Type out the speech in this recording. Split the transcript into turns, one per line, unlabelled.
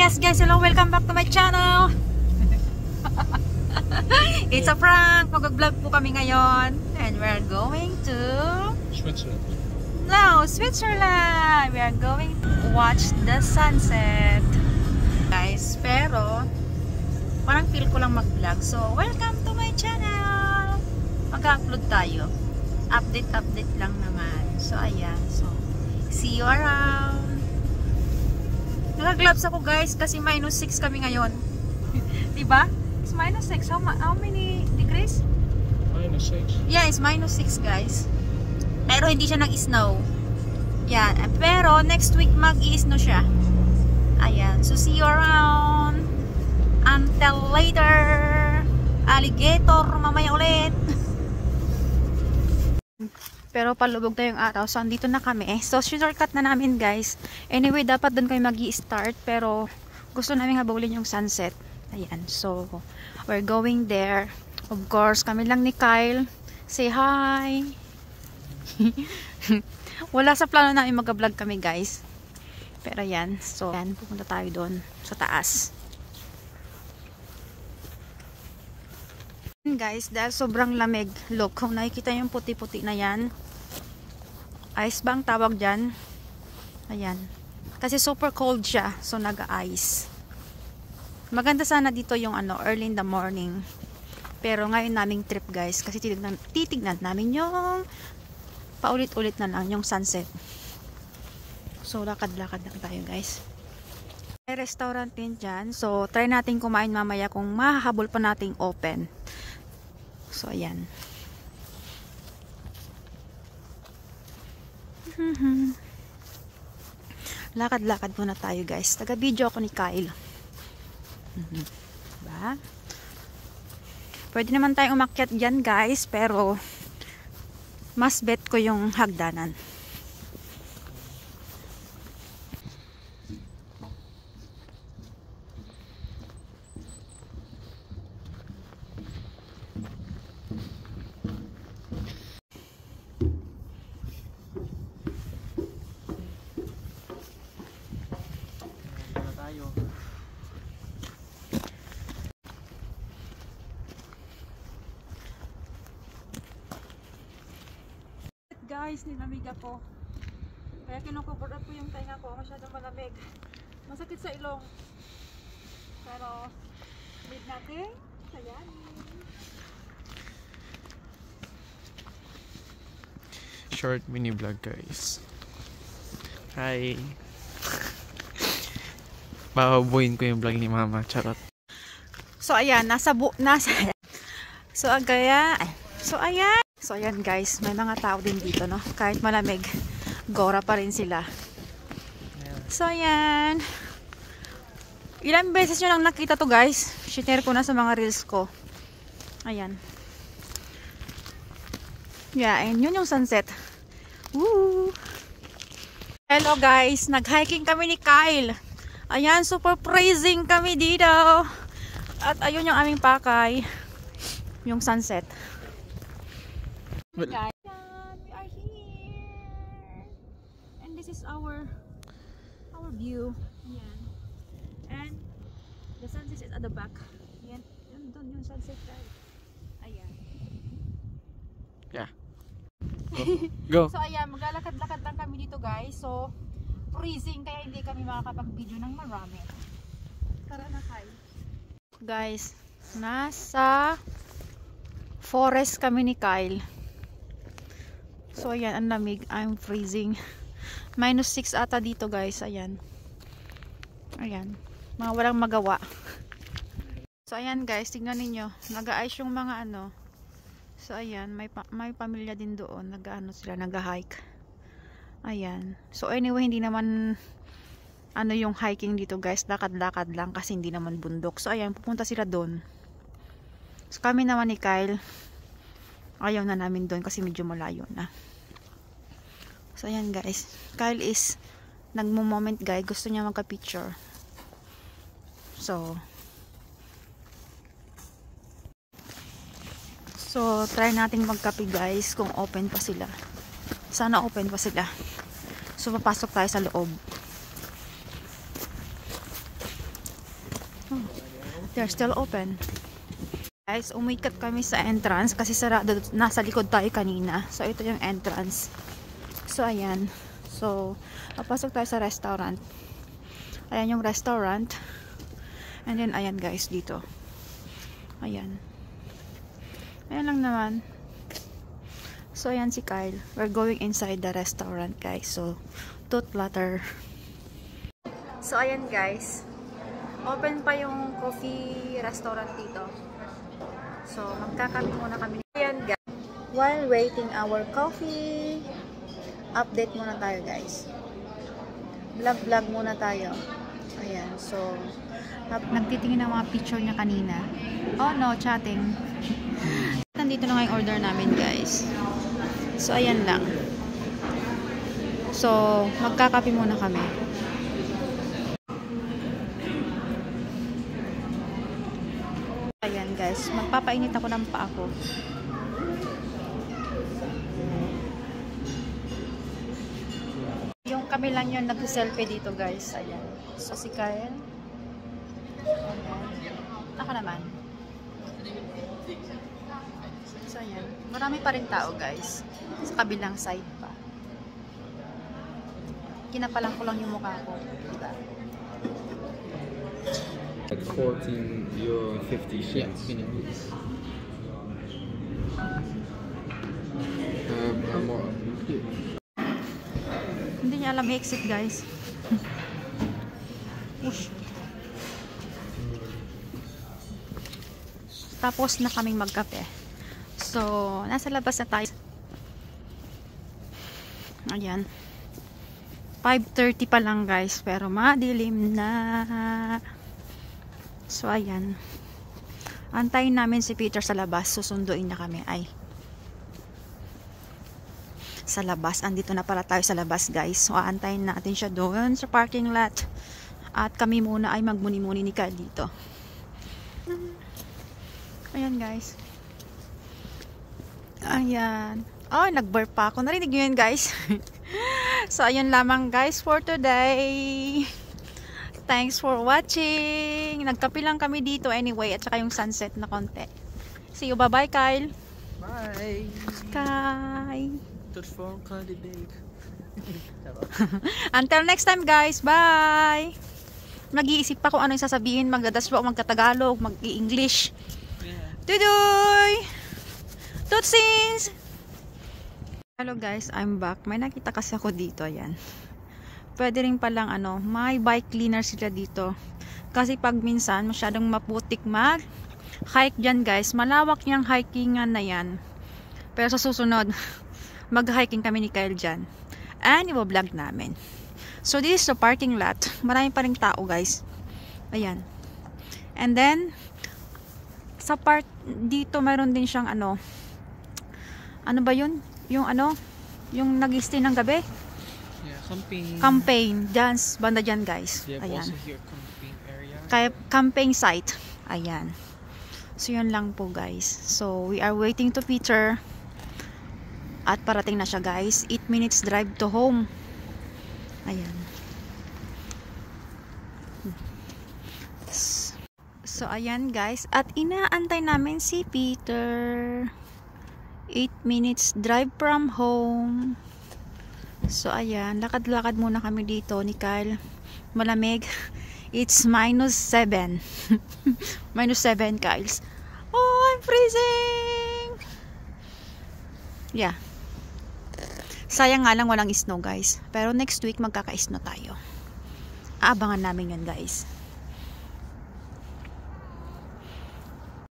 Yes guys, hello, welcome back to my channel. It's a prank. Mag-vlog po kami ngayon. And we're going to
Switzerland.
No, Switzerland. We are going to watch the sunset. Guys, pero parang feel ko lang mag-vlog. So, welcome to my channel. Mag-upload tayo. Update lang naman. So, ayan. So, see you around. Naka-gloves ako guys kasi -6 kami ngayon. Diba? It's -6. How many degrees?
-6.
Yeah, it's -6 guys. Pero hindi siya nag-snow. Yeah, pero next week mag-i-snow siya. Ayan. So see you around. Until later. Alligator mamaya ulit. Pero palubog na yung araw. So, andito na kami. So, shortcut na namin, guys. Anyway, dapat doon kami mag-i-start. Pero, gusto namin habulin yung sunset. Ayan. So, we're going there. Of course, kami lang ni Kyle. Say hi! Wala sa plano namin mag-vlog kami, guys. Pero, ayan. So, ayan. Pupunta tayo doon sa taas. Guys, dahil sobrang lamig. Look, kung nakikita yung puti-puti na yan, ice ba ang tawag dyan? Ayan. Kasi super cold siya. So, nag-ice. Maganda sana dito yung early in the morning. Pero ngayon naming trip guys. Kasi titignan namin yung paulit-ulit na lang yung sunset. So, lakad-lakad lang tayo guys. May restaurant din dyan. So, try natin kumain mamaya kung mahahabol pa nating open. So, ayan. Lakad-lakad muna tayo guys. Taga-video ako ni Kyle. Diba? Pwede naman tayong umakyat dyan guys. Pero mas bet ko yung hagdanan. Guys, nilamig ako. Kaya kinukubar up ko yung tainga ko. Masyadong malamig. Masakit sa ilong. Pero, need natin. Ayan.
Short mini vlog guys. Hi. Bababuin ko yung vlog ni mama. Charot.
So, ayan. So, ayan. So, ayan guys, may mga tao din dito, no? Kahit malamig, gora pa rin sila. So, ayan. Ilang beses nyo lang nakita to guys. Share ko na sa mga reels ko. Ayan. Yeah, and yun yung sunset. Woo! Hello guys, nag-hiking kami ni Kyle. Ayan, super praising kami dito. At ayun yung aming pakay. Yung sunset. Guys, we are here, and this is our view. Ayan. And the sunset is at the back. Ayan, doon yung sunset guys. Ayan.
Yeah. Go.
So ayan, maglalakad-lakad lang kami dito guys. So freezing kaya hindi kami makakapag-video ng marami. Tara na kayo. Guys, nasa forest kami ni Kyle. So, ayan, ang lamig. I'm freezing. -6 ata dito, guys. Ayan. Ayan. Mga walang magawa. So, ayan, guys. Tignan ninyo. Nag-a-ice yung mga So, ayan. May pamilya din doon. Sila. Nag-hike. Ayan. So, anyway, hindi naman yung hiking dito, guys. Lakad-lakad lang kasi hindi naman bundok. So, ayan. Pupunta sila doon. So, kami naman ni Kyle. Ayaw na namin doon kasi medyo malayo na. So, ayan guys. Kyle is nagmo-moment guys. Gusto niya magka-picture. So, try nating magkape guys kung open pa sila. Sana open pa sila. So, papasok tayo sa loob. Oh, they're still open. Guys, umikat kami sa entrance kasi sarado, nasa likod tayo kanina. So, ito yung entrance. So, ayan. So, papasok tayo sa restaurant. Ayan yung restaurant. And then, ayan guys, dito. Ayan. Ayan lang naman. So, ayan si Kyle. We're going inside the restaurant, guys. So, tooth platter. So, ayan guys. Open pa yung coffee restaurant dito. So, magkakape muna kami. Ayan guys. While waiting our coffee, update muna tayo guys. Vlog muna tayo. Ayan. So, nagtitingin ng mga picture niya kanina. Oh no, chatting. Nandito na nga yung order namin guys. So, ayan lang. So, magkakape muna kami. Ayan guys, magpapainit ako ng paa ko. Yung kami lang yun nag-selfie dito guys. Ayan. So si Kyle. Ayan. Ako naman. So ayan. Marami pa rin tao guys. Sa kabilang side pa. Kinapalang ko lang yung mukha ko. Diba?
Like 14 euro 50 cents.
Hindi niya alam exit guys. Ush. Tapos na kaming magkape. So, nasa labas na tayo. Ayan. 5:30 pa lang guys, pero madilim na. So, ayan. Antayin namin si Peter sa labas. Susunduin na kami. Ay. Sa labas. Andito na pala tayo sa labas, guys. So, aantayin natin siya doon sa parking lot. At kami muna ay magmuni-muni ni Kyle dito. Ayan, guys. Ayan. Oh, nag-burp pa ako. Narinig nyo yun, guys. So, ayun lamang, guys, for today. Thanks for watching. Nagkape lang kami dito anyway at saka yung sunset na konti. See you. Bye-bye, Kyle.
Bye!
Bye.
Phone candidate.
Until next time, guys. Bye. Nag-iisip pa kung ano yung sasabihin. Magdadaswa o magtatagalog, mag-i-English.
Yeah.
Tudoy! Tutsins! Hello guys, I'm back. May nakita kasi ako dito. Ayan. Pwede rin palang may bike cleaner sila dito. Kasi pag minsan masyadong maputik mag-hike dyan guys. Malawak yung hikingan na yan. Pero sa susunod, mag-hiking kami ni Kyle dyan. And i-vlog namin. So this is the parking lot. Marami pa rin tao guys. Ayan. And then, sa part dito mayroon din siyang ano ba yun? Yung nag-stay ng gabi.
Yeah, campaign.
Campaign. Dance. Banda dyan guys.
Yeah,
ayan.
also here campaign area.
Kaya campaign site. Ayan. So yun lang po guys. So we are waiting to Peter. At parating na siya guys. 8 minutes drive to home. Ayan. So ayan guys. At inaantay namin si Peter. 8 minutes drive from home. So ayan, lakad-lakad muna kami dito ni Kyle. Malamig. It's -7. -7 Kyles. Oh, I'm freezing. Yeah. Sayang nga lang walang snow guys. Pero next week magkaka-snow tayo. Aabangan namin yun guys.